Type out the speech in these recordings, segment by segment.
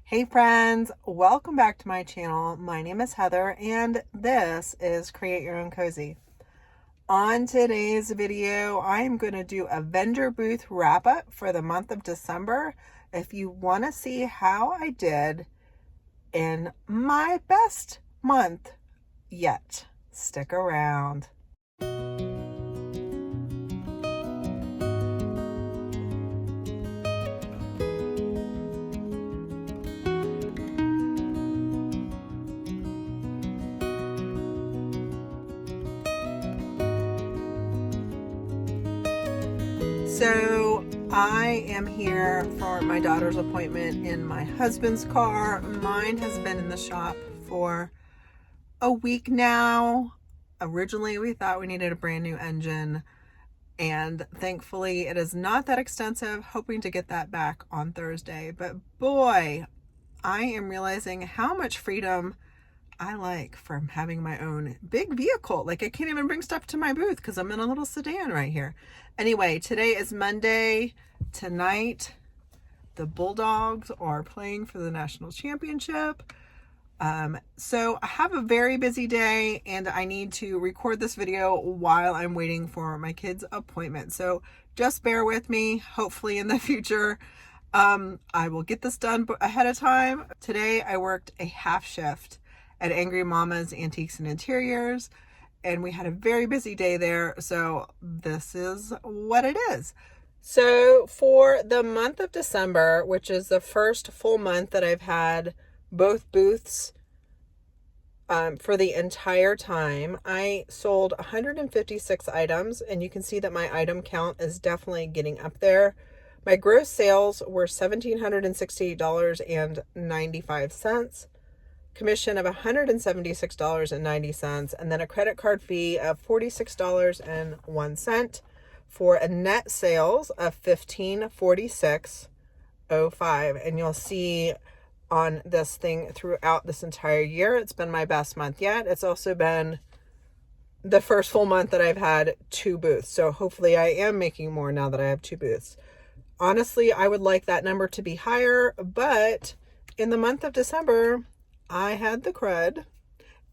Hey friends, welcome back to my channel. My name is Heather and this is Create Your Own Cozy. On today's video, I am going to do a vendor booth wrap up for the month of December. If you want to see how I did in my best month yet, stick around. So I am here for my daughter's appointment in my husband's car. Mine has been in the shop for a week now. Originally, we thought we needed a brand new engine, and thankfully it is not that extensive. Hoping to get that back on Thursday. But boy, I am realizing how much freedom I like from having my own big vehicle. Like, I can't even bring stuff to my booth because I'm in a little sedan right here. Anyway, today is Monday. Tonight, the Bulldogs are playing for the national championship. So I have a very busy day and I need to record this video while I'm waiting for my kid's appointment. So just bear with me. Hopefully in the future, I will get this done ahead of time. Today I worked a half shift at Angry Mama's Antiques and Interiors, and we had a very busy day there, so this is what it is. So for the month of December, which is the first full month that I've had both booths for the entire time, I sold 156 items, and you can see that my item count is definitely getting up there. My gross sales were $1,768.95. Commission of $176.90, and then a credit card fee of $46.01 for a net sales of $1,546.05. And you'll see on this thing throughout this entire year, it's been my best month yet. It's also been the first full month that I've had two booths. So hopefully I am making more now that I have two booths. Honestly, I would like that number to be higher, but in the month of December, I had the crud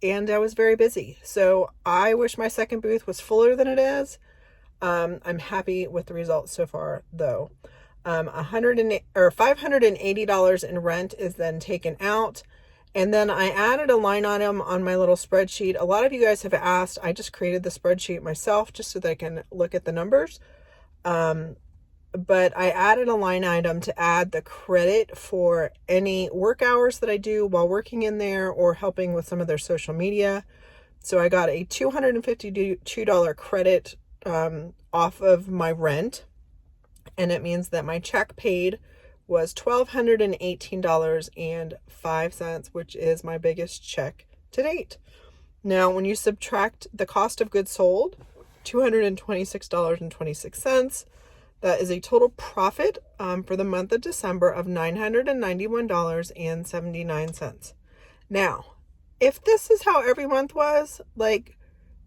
and I was very busy. So I wish my second booth was fuller than it is. I'm happy with the results so far though. $580 in rent is then taken out. And then I added a line item on my little spreadsheet. A lot of you guys have asked, I just created the spreadsheet myself just so that I can look at the numbers. But I added a line item to add the credit for any work hours that I do while working in there or helping with some of their social media. So I got a $252 credit off of my rent. And it means that my check paid was $1,218.05, which is my biggest check to date. Now, when you subtract the cost of goods sold, $226.26, that is a total profit for the month of December of $991.79. Now, if this is how every month was, like,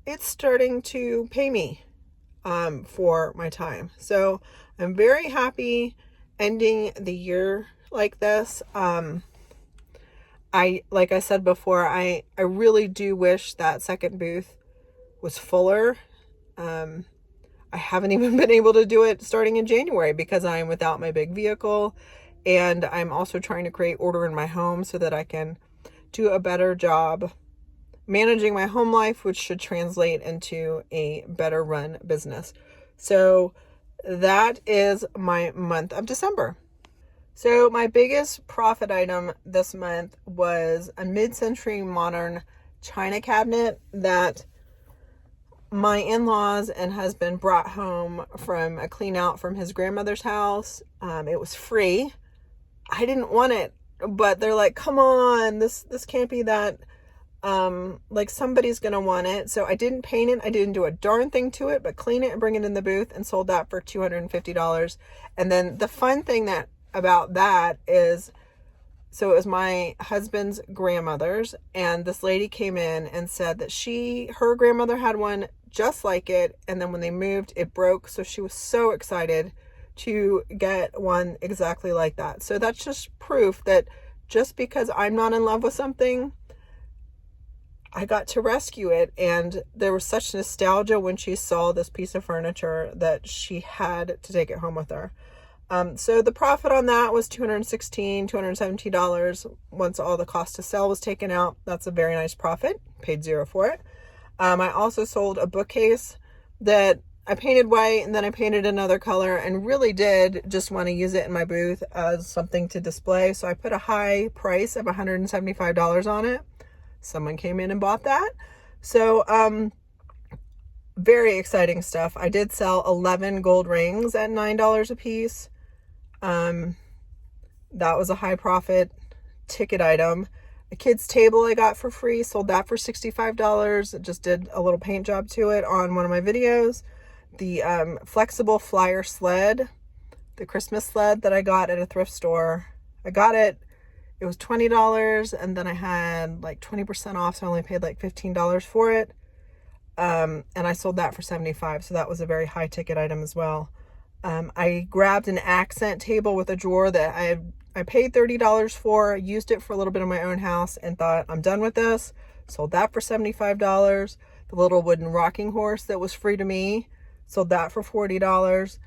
it's starting to pay me for my time. So I'm very happy ending the year like this. Like I said before, I really do wish that second booth was fuller. I haven't even been able to do it starting in January because I am without my big vehicle, and I'm also trying to create order in my home so that I can do a better job managing my home life, which should translate into a better run business. So that is my month of December. So my biggest profit item this month was a mid-century modern china cabinet that my in-laws and husband brought home from a clean out from his grandmother's house. It was free. I didn't want it, but they're like, come on, this can't be that, like somebody's going to want it. So I didn't paint it. I didn't do a darn thing to it, but clean it and bring it in the booth and sold that for $250. And then the fun thing about that is, so it was my husband's grandmother's, and this lady came in and said that her grandmother had one just like it, and then when they moved, it broke. So she was so excited to get one exactly like that. So that's just proof that just because I'm not in love with something, I got to rescue it. And there was such nostalgia when she saw this piece of furniture that she had to take it home with her. So the profit on that was $217 once all the cost to sell was taken out. That's a very nice profit. Paid zero for it. I also sold a bookcase that I painted white and then I painted another color, and really did just want to use it in my booth as something to display. So I put a high price of $175 on it. Someone came in and bought that. So, very exciting stuff. I did sell 11 gold rings at $9 a piece. That was a high profit ticket item. A kid's table I got for free, sold that for $65. Just did a little paint job to it on one of my videos. The flexible flyer sled, the Christmas sled that I got at a thrift store. I got it. It was $20, and then I had like 20% off, so I only paid like $15 for it. And I sold that for $75, so that was a very high ticket item as well. I grabbed an accent table with a drawer that I paid $30 for, used it for a little bit in my own house, and thought, I'm done with this. Sold that for $75. The little wooden rocking horse that was free to me, sold that for $40.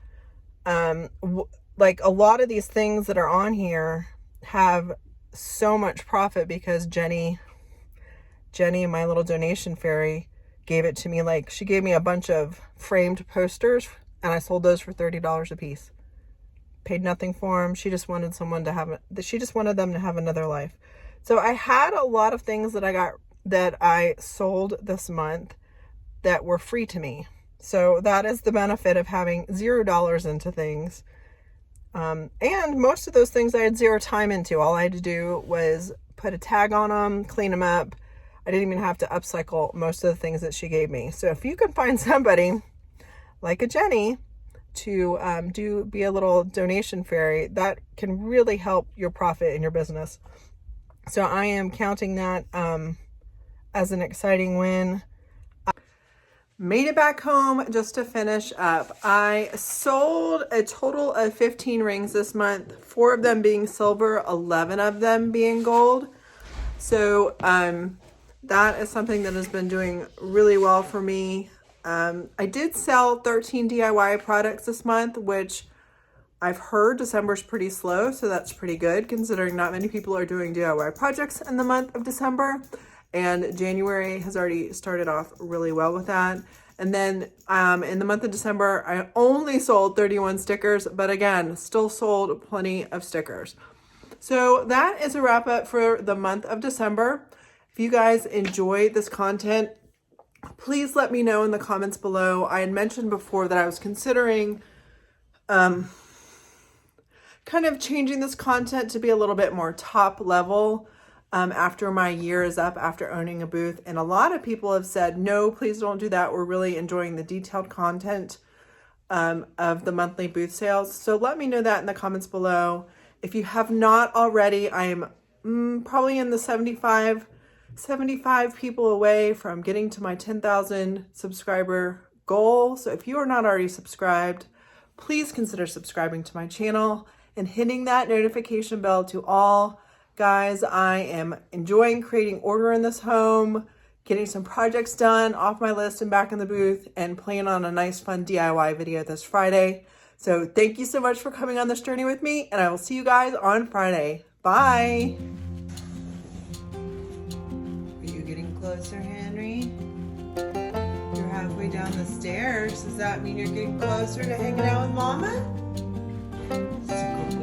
Like a lot of these things that are on here have so much profit because Jenny and my little donation fairy gave it to me. Like, she gave me a bunch of framed posters and I sold those for $30 a piece. Paid nothing for them. She just wanted them to have another life. So I had a lot of things that I sold this month that were free to me. So that is the benefit of having $0 into things. And most of those things I had zero time into. All I had to do was put a tag on them, clean them up. I didn't even have to upcycle most of the things that she gave me. So if you can find somebody like a Jenny to be a little donation fairy, that can really help your profit in your business. So I am counting that as an exciting win. Made it back home just to finish up. I sold a total of 15 rings this month, 4 of them being silver, 11 of them being gold. So that is something that has been doing really well for me. I did sell 13 DIY products this month, which I've heard December's pretty slow, so that's pretty good considering not many people are doing DIY projects in the month of December. And January has already started off really well with that. And then in the month of December, I only sold 31 stickers, but again, still sold plenty of stickers. So that is a wrap up for the month of December. If you guys enjoy this content, please let me know in the comments below. I had mentioned before that I was considering kind of changing this content to be a little bit more top level. After my year is up after owning a booth. And a lot of people have said, no, please don't do that. We're really enjoying the detailed content of the monthly booth sales. So let me know that in the comments below. If you have not already, I am probably in the 75 people away from getting to my 10,000 subscriber goal. So if you are not already subscribed, please consider subscribing to my channel and hitting that notification bell to all. Guys, I am enjoying creating order in this home, getting some projects done off my list and back in the booth, and playing on a nice fun DIY video this Friday. So thank you so much for coming on this journey with me, and I will see you guys on Friday. Bye. Are you getting closer, Henry? You're halfway down the stairs. Does that mean you're getting closer to hanging out with Mama? That's a good boy.